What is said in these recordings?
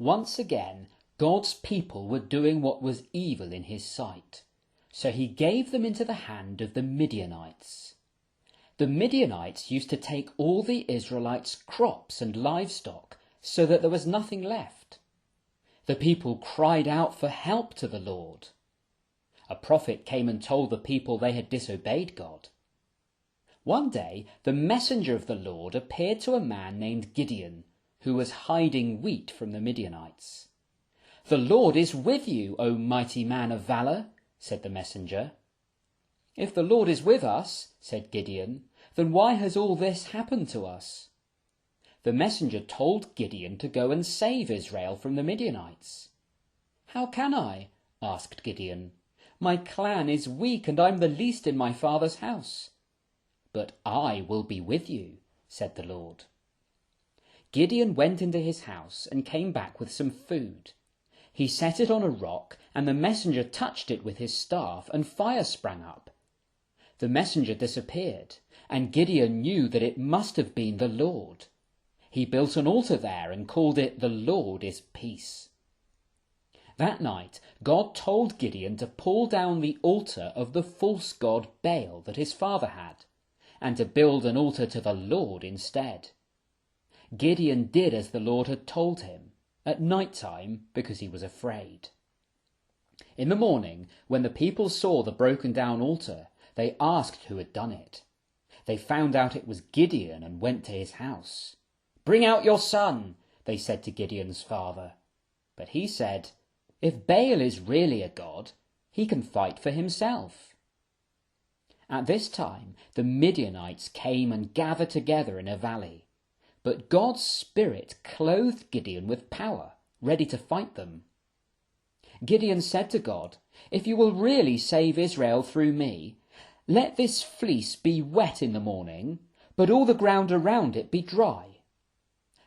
Once again, God's people were doing what was evil in his sight, so he gave them into the hand of the Midianites. The Midianites used to take all the Israelites' crops and livestock so that there was nothing left. The people cried out for help to the Lord. A prophet came and told the people they had disobeyed God. One day, the messenger of the Lord appeared to a man named Gideon, who was hiding wheat from the Midianites. "The Lord is with you, O mighty man of valor," said the messenger. "If the Lord is with us," said Gideon, "then why has all this happened to us?" The messenger told Gideon to go and save Israel from the Midianites. "How can I?" asked Gideon. "My clan is weak and I'm the least in my father's house." "But I will be with you," said the Lord. Gideon went into his house and came back with some food. He set it on a rock, and the messenger touched it with his staff, and fire sprang up. The messenger disappeared, and Gideon knew that it must have been the Lord. He built an altar there and called it "The Lord is Peace." That night, God told Gideon to pull down the altar of the false god Baal that his father had, and to build an altar to the Lord instead. Gideon did as the Lord had told him, at night time, because he was afraid. In the morning, when the people saw the broken down altar, they asked who had done it. They found out it was Gideon and went to his house. "Bring out your son," they said to Gideon's father. But he said, "If Baal is really a god, he can fight for himself." At this time, the Midianites came and gathered together in a valley. But God's Spirit clothed Gideon with power, ready to fight them. Gideon said to God, "If you will really save Israel through me, let this fleece be wet in the morning, but all the ground around it be dry."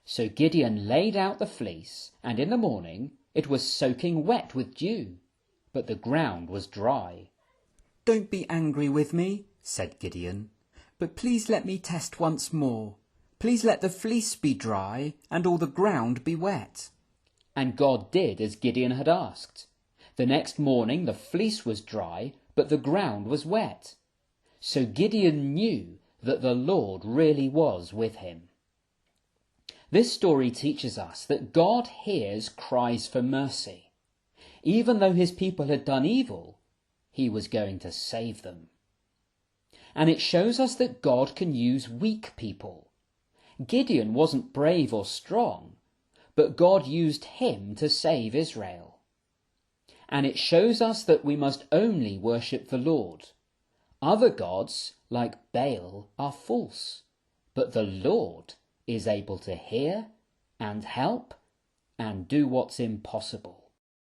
So Gideon laid out the fleece, and in the morning it was soaking wet with dew, but the ground was dry. "Don't be angry with me," said Gideon, "but please let me test once more. Please let the fleece be dry and all the ground be wet." And God did as Gideon had asked. The next morning the fleece was dry, but the ground was wet. So Gideon knew that the Lord really was with him. This story teaches us that God hears cries for mercy. Even though his people had done evil, he was going to save them. And it shows us that God can use weak people. Gideon wasn't brave or strong, but God used him to save Israel. And it shows us that we must only worship the Lord. Other gods, like Baal, are false, but the Lord is able to hear and help and do what's impossible.